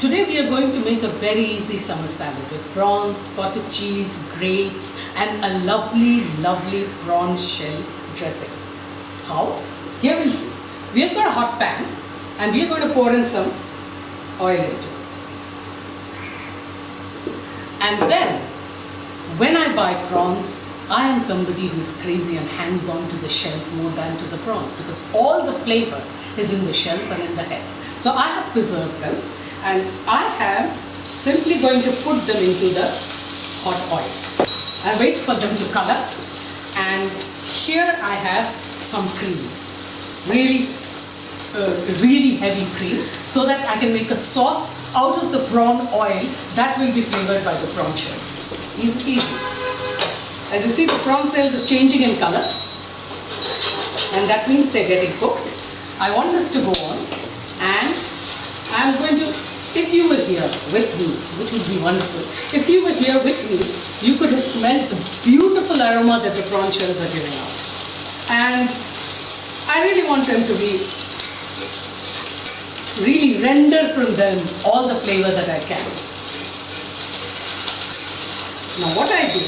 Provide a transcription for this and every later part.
Today we are going to make a very easy summer salad with prawns, cottage cheese, grapes and a lovely prawn shell dressing. How? Here we'll see. We have got a hot pan and we are going to pour in some oil into it. And then when I buy prawns, I am somebody who is crazy and hangs on to the shells more than to the prawns because all the flavor is in the shells and in the head. So I have preserved them and I am simply going to put them into the hot oil. I wait for them to color, and here I have some cream, really heavy cream, so that I can make a sauce out of the prawn oil that will be flavored by the prawn shells. Easy. As you see, the prawn shells are changing in color and that means they're getting cooked. I want this to go on, and I'm going to, if you were here with me, which would be wonderful, if you were here with me, you could have smelled the beautiful aroma that the prawn shells are giving out. And I really want them to be, really render from them all the flavor that I can. Now what I do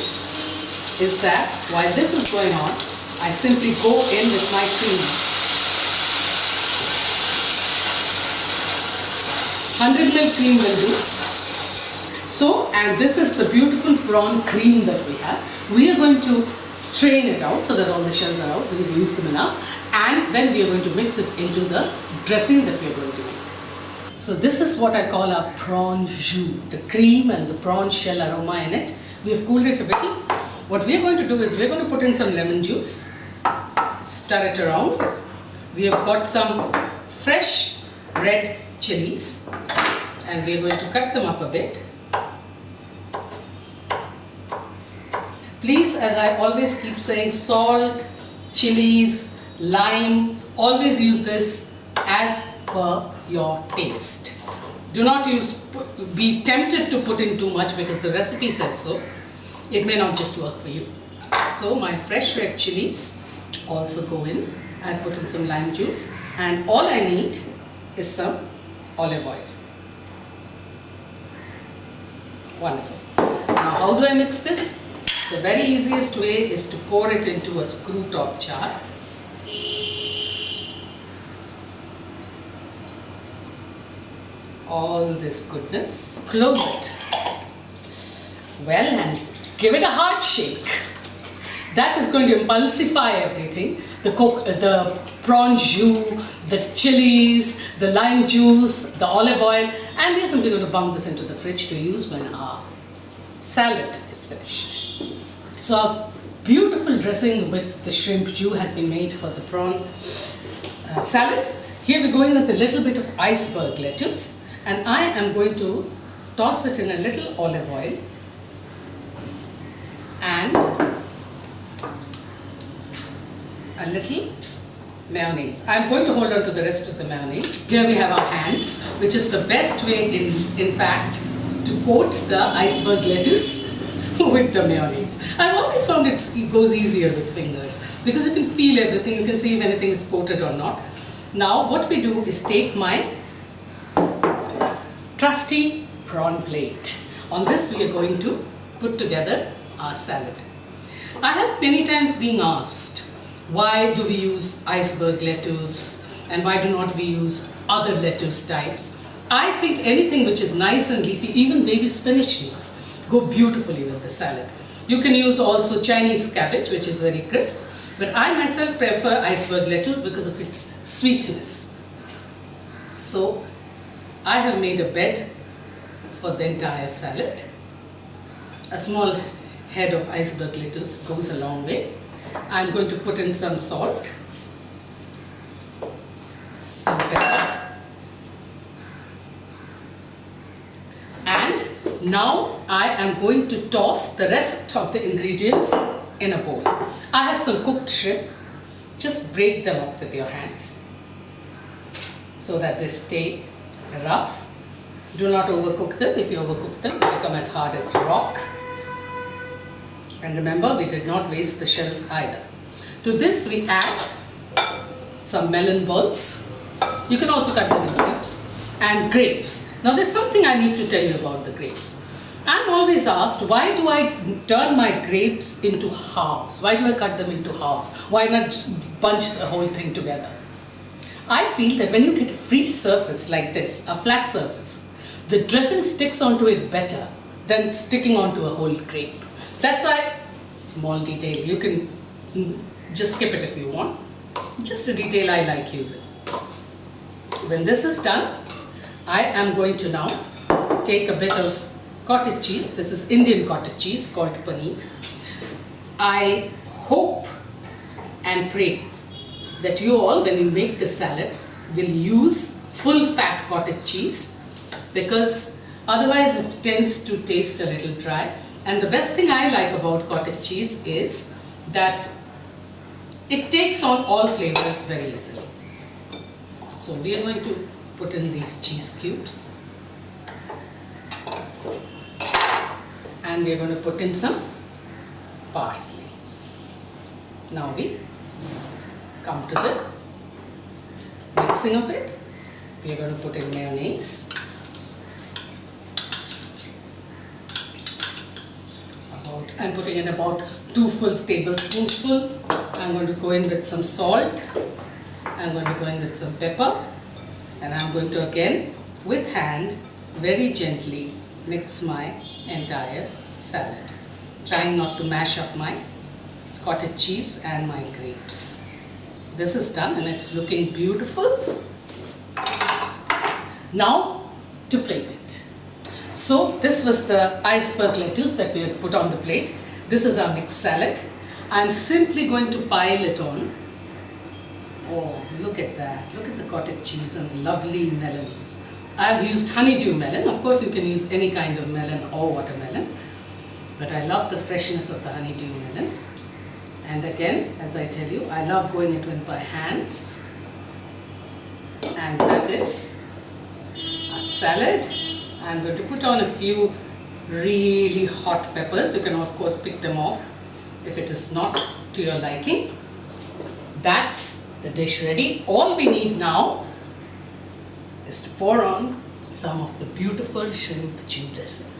is that while this is going on, I simply go in with my cream. 100 ml cream will do. So, and this is the beautiful prawn cream that we have. We are going to strain it out so that all the shells are out. We've used them enough. And then we are going to mix it into the dressing that we are going to make. So this is what I call our prawn jus. The cream and the prawn shell aroma in it. We have cooled it a bit. What we are going to do is we are going to put in some lemon juice. Stir it around. We have got some fresh red chilies and we are going to cut them up a bit. Please, as I always keep saying, salt, chilies, lime, always use this as per your taste. Do not be tempted to put in too much because the recipe says so. It may not just work for you. So my fresh red chilies also go in. I put in some lime juice and all I need is some olive oil. Wonderful. Now how do I mix this? The very easiest way is to pour it into a screw top jar. All this goodness. Close it. Well, and give it a hard shake. That is going to emulsify everything. The prawn jus, the chilies, the lime juice, the olive oil, and we are simply going to bump this into the fridge to use when our salad is finished. So a beautiful dressing with the shrimp jus has been made for the prawn salad. Here we go in with a little bit of iceberg lettuce, and I am going to toss it in a little olive oil and a little mayonnaise. I'm going to hold on to the rest of the mayonnaise. Here we have our hands, which is the best way in fact to coat the iceberg lettuce with the mayonnaise. I've always found it goes easier with fingers because you can feel everything, you can see if anything is coated or not. Now what we do is take my trusty prawn plate. On this we are going to put together our salad. I have many times been asked, why do we use iceberg lettuce and why do not we use other lettuce types? I think anything which is nice and leafy, even baby spinach leaves, go beautifully with the salad. You can use also Chinese cabbage, which is very crisp, but I myself prefer iceberg lettuce because of its sweetness. So I have made a bed for the entire salad. A small head of iceberg lettuce goes a long way. I'm going to put in some salt, some pepper, and now I am going to toss the rest of the ingredients in a bowl. I have some cooked shrimp. Just break them up with your hands so that they stay rough. Do not overcook them. If you overcook them, they become as hard as rock. And remember, we did not waste the shells either. To this we add some melon balls. You can also cut them in cubes. and grapes. Now there's something I need to tell you about the grapes. I'm always asked, why do I turn my grapes into halves? Why do I cut them into halves? Why not just bunch the whole thing together? I feel that when you get a free surface like this, a flat surface, the dressing sticks onto it better than sticking onto a whole grape. That's why, small detail, you can just skip it if you want. Just a detail I like using. When this is done, I am going to now take a bit of cottage cheese. This is Indian cottage cheese called paneer. I hope and pray that you all, when you make the salad, will use full fat cottage cheese, because otherwise it tends to taste a little dry. And the best thing I like about cottage cheese is that it takes on all flavors very easily. So we are going to put in these cheese cubes, and we are going to put in some parsley. Now we come to the mixing of it. We are going to put in mayonnaise. I'm putting in about 2 full tablespoonfuls. I'm going to go in with some salt. I'm going to go in with some pepper. And I'm going to again, with hand, very gently mix my entire salad, trying not to mash up my cottage cheese and my grapes. This is done and it's looking beautiful. Now to plate it. So this was the iceberg lettuce that we had put on the plate. This is our mixed salad. I'm simply going to pile it on. Oh, look at that. Look at the cottage cheese and lovely melons. I've used honeydew melon. Of course you can use any kind of melon or watermelon, but I love the freshness of the honeydew melon. And again, as I tell you, I love going it with my hands. And that is our salad. I'm going to put on a few really hot peppers. You can of course pick them off if it is not to your liking. That's the dish ready. All we need now is to pour on some of the beautiful shrimp stew dressing.